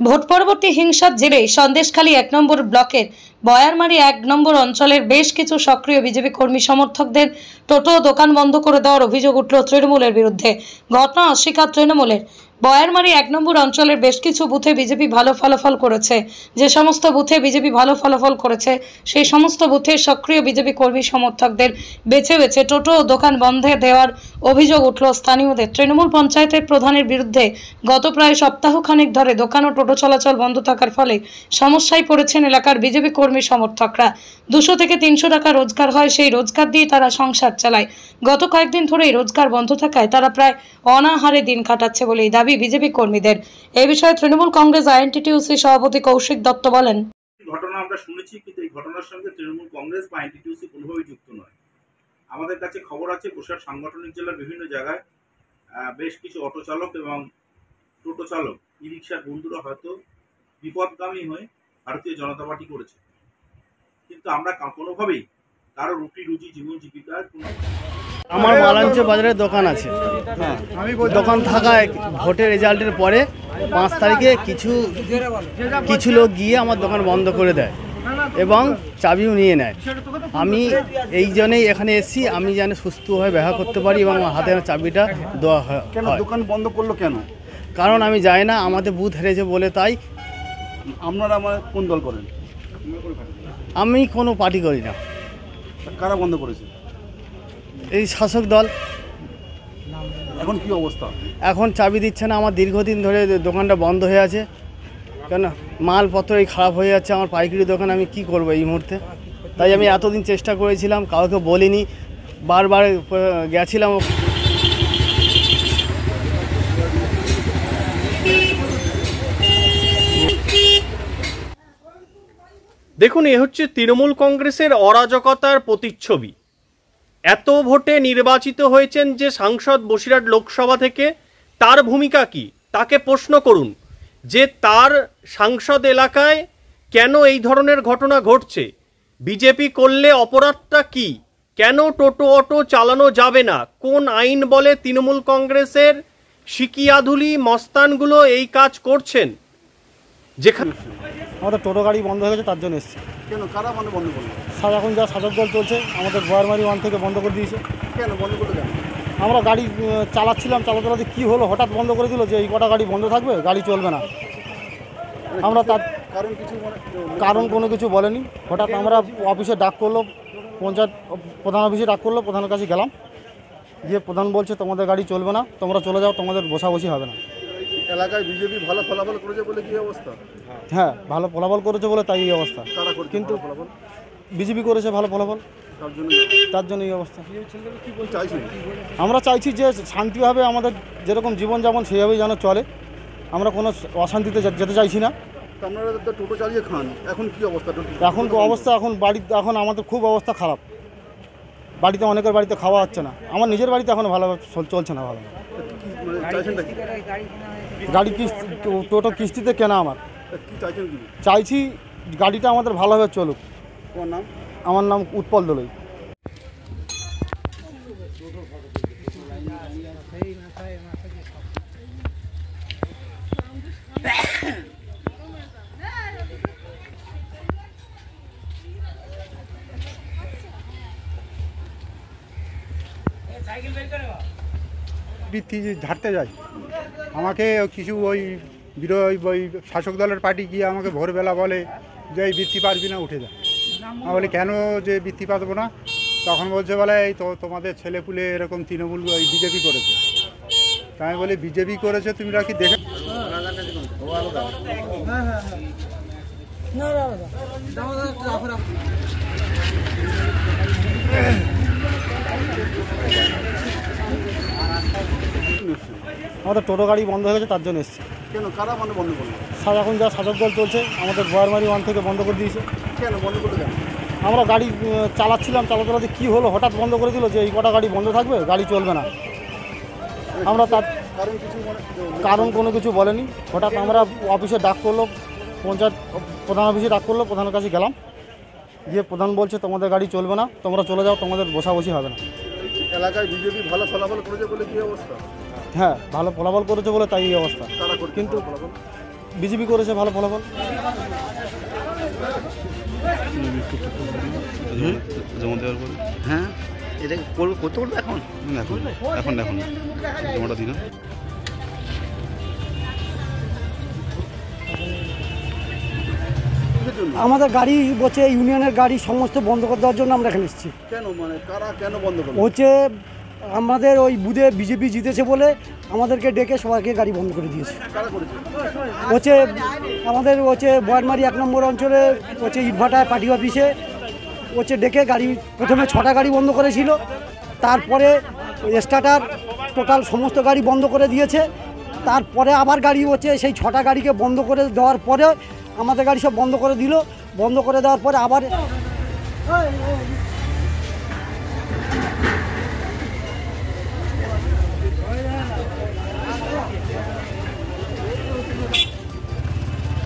Vote পরবর্তী হিংসার জেরে সন্দেশখালী ১ নম্বর ব্লকের বয়ারমারি ১ নম্বর অঞ্চলের বেশ কিছু সক্রিয় বিজেপি কর্মী সমর্থকদের টোটো ও দোকান বন্ধ করে দেওয়ার অভিযোগ উঠল তৃণমূলের বিরুদ্ধে। ঘটনা অস্বীকার তৃণমূলের। বয়ারমারি ১ নম্বর অঞ্চলের বেশ কিছু বুথে বিজেপি ভালো ফলাফল করেছে। যে সমস্ত বুথে বিজেপি ভালো ফলাফল করেছে সেই সমস্ত বুথে সক্রিয় বিজেপি কর্মী সমর্থকদের বেছে বেছে টোটো ও দোকান বন্ধে দেওয়ার অভিযোগ উঠল স্থানীয়দের। তৃণমূল পঞ্চায়েতের প্রধানের বিরুদ্ধে গত প্রায় সপ্তাহখানেক ধরে দোকান ও টোটো চলাচল বন্ধ থাকার ফলে সমস্যায় পড়েছেন এলাকার বিজেপি কর্মী সমর্থকরা। 200 থেকে 300 টাকা রোজগার হয়, সেই রোজগার দিয়ে তারা সংসার চালায়। গত কয়েকদিন ধরেই রোজগার বন্ধ থাকায় তারা প্রায় অনাহারে দিন কাটাচ্ছে বলেই দাবি বিজেপি কর্মীদের। এই বিষয়ে তৃণমূল কংগ্রেস আইএনটিটিউসি সভাপতি কৌশিক দত্ত বলেন, ঘটনা আমরা শুনেছি, কিন্তু এই ঘটনার সঙ্গে তৃণমূল কংগ্রেস বা আইএনটিটিউসি কোনোভাবেই যুক্ত নয়। আমাদের কাছে খবর আছে বসিরহাট সাংগঠনিক জেলার বিভিন্ন জায়গায় বেশ কিছু অটো চালক এবং টোটো চালক, ই রিক্সার বন্ধুরা হয়তো বিপদগামী হয়ে ভারতীয় জনতা পার্টি করেছে, কিন্তু আমরা কোনোভাবেই কারো রুটি রুজি জীবন জীবিকার আমার মালাঞ্চ বাজারে দোকান আছে। দোকান থাকায় ভোটের রেজাল্টের পরে 5 তারিখে কিছু লোক গিয়ে আমার দোকান বন্ধ করে দেয় এবং চাবিও নিয়ে নেয়। আমি এই জন্যই এখানে এসেছি, আমি যেন সুস্থভাবে ব্যবহার করতে পারি এবং আমার হাতে চাবিটা দেওয়া হয়। কেন দোকান বন্ধ করলো কেন? কারণ আমি যাই না, আমাদের বুথ হেরেছে বলে। তাই আপনারা আমার কোন দল করেন? আমি কোনো পার্টি করি না। কারা বন্ধ করেছে? এই শাসক দল। এখন কি অবস্থা? এখন চাবি দিচ্ছে না। আমার দীর্ঘদিন ধরে দোকানটা বন্ধ হয়ে আছে, কেন মালপত্র এই খারাপ হয়ে যাচ্ছে। আমার পাইকারি দোকান, আমি কি করব এই মুহূর্তে? তাই আমি এতদিন চেষ্টা করেছিলাম, কাউকে বলিনি, বারবার গেছিলাম। দেখুন, এ হচ্ছে তৃণমূল কংগ্রেসের অরাজকতার প্রতিচ্ছবি। এত ভোটে নির্বাচিত হয়েছেন যে সাংসদ বসিরহাট লোকসভা থেকে, তার ভূমিকা কি তাকে প্রশ্ন করুন যে তার সাংসদ এলাকায় কেন এই ধরনের ঘটনা ঘটছে। বিজেপি করলে অপরাধটা কি? কেন টোটো অটো চালানো যাবে না? কোন আইন বলে তৃণমূল কংগ্রেসের সিকিয়াধুলি মস্তানগুলো এই কাজ করছেন? যেখানে আমাদের টোটো গাড়ি বন্ধ হয়ে গেছে, তার জন্য এসেছি। কেন কারা বন্ধ করলো? এখন যা শাসক দল চলছে, আমাদের বয়ারমারি 1 থেকে বন্ধ করে দিয়েছে। কেন বন্ধ করলো কেন? আমরা গাড়ি চালাচ্ছিলাম, চালাতে কী হলো, হঠাৎ বন্ধ করে দিল যে এই কটা গাড়ি বন্ধ থাকবে, গাড়ি চলবে না। আমরা তার কারণ কোনো কিছু বলেনি। হঠাৎ আমরা অফিসে ডাক করলো, পঞ্চায়েত প্রধান অফিসে ডাক করলো, প্রধানের কাছে গেলাম, গিয়ে প্রধান বলছে তোমাদের গাড়ি চলবে না, তোমরা চলে যাও, তোমাদের বসাবসি হবে না। এলাকায় বিজেপি ভালো ফলাফল করেছে বলে কি অবস্থা? হ্যাঁ, ভালো ফলাফল করেছে বলে তাই এই অবস্থা। কিন্তু বিজেপি করেছে ভালো ফলাফল, তার জন্য এই অবস্থা। আমরা চাইছি যে শান্তিভাবে আমাদের যেরকম জীবনযাপন সেইভাবেই যেন চলে। আমরা কোনো অশান্তিতে যেতে চাইছি না। আপনারা তো টোটো চালিয়ে খান, এখন কি অবস্থা? এখন আমাদের খুব অবস্থা খারাপ। বাড়িতে অনেকের বাড়িতে খাওয়া হচ্ছে না। আমার নিজের বাড়িতে এখন ভালোভাবে চলছে না। ভালো গাড়ি টোটো কিস্তিতে কেনা। চাইছি গাড়িটা আমাদের ভালোভাবে চলুক। আমার নাম উৎপল দোলই। বৃত্তি ঝাড়তে যাই, আমাকে কিছু ওই শাসক দলের পার্টি গিয়ে আমাকে ভোরবেলা বলে যে এই বৃত্তি পারবি না, উঠে যা। আমি বলি কেন যে বৃত্তি পারবো না? তখন বলছে বলে এই তো তোমাদের ছেলেপুলে এরকম তৃণমূল ওই বিজেপি করেছে। তাই আমি বলি বিজেপি করেছে, তুমি কি দেখে? আমাদের টোটো গাড়ি বন্ধ হয়ে গেছে, তার জন্য এসেছি। কেন কারা বন্ধ করলো? এখন যা শাসক দল চলছে, আমাদের বয়ারমারি 1 থেকে বন্ধ করে দিয়েছে। কেন বন্ধ করলো কেন? আমরা গাড়ি চালাচ্ছিলাম, চালাতে কী হলো, হঠাৎ বন্ধ করে দিল যে এই কটা গাড়ি বন্ধ থাকবে, গাড়ি চলবে না। আমরা তার কারণ কোনো কিছু বলেনি। হঠাৎ আমরা অফিসে ডাক করলো, পঞ্চায়েত প্রধান অফিসে ডাক করলো, প্রধানের কাছে গেলাম, গিয়ে প্রধান বলছে তোমাদের গাড়ি চলবে না, তোমরা চলে যাও, তোমাদের বসাবসি হবে না। এলাকায় বিজেপি ভালো ফলাফল করেছে বলে কি অবস্থা? হ্যাঁ, ভালো ফলাফল করেছে বলে তাই এই অবস্থা। কিন্তু বিজেপি করেছে ভালো ফলাফল। জমা দেওয়ার পরে হ্যাঁ, এটা করতে পারবে এখন এখন জমাটা দিন। আমাদের গাড়ি হচ্ছে ইউনিয়নের গাড়ি সমস্ত বন্ধ করে দেওয়ার জন্য আমরা এখানে এসেছি। কেন মানে কারা কেন বন্ধ করলো? হচ্ছে আমাদের ওই বুথে বিজেপি জিতেছে বলে আমাদেরকে ডেকে সবাইকে গাড়ি বন্ধ করে দিয়েছে। কারা করেছে? হচ্ছে আমাদের হচ্ছে বয়ারমারি 1 নম্বর অঞ্চলে হচ্ছে ইটভাটা পার্টি অফিসে হচ্ছে ডেকে গাড়ি প্রথমে 6টা গাড়ি বন্ধ করেছিল, তারপরে স্টার্টার টোটাল সমস্ত গাড়ি বন্ধ করে দিয়েছে, তারপরে আবার গাড়ি হচ্ছে সেই 6টা গাড়িকে বন্ধ করে দেওয়ার পরে আমাদের গাড়ি সব বন্ধ করে দিল। বন্ধ করে দেওয়ার পরে আবার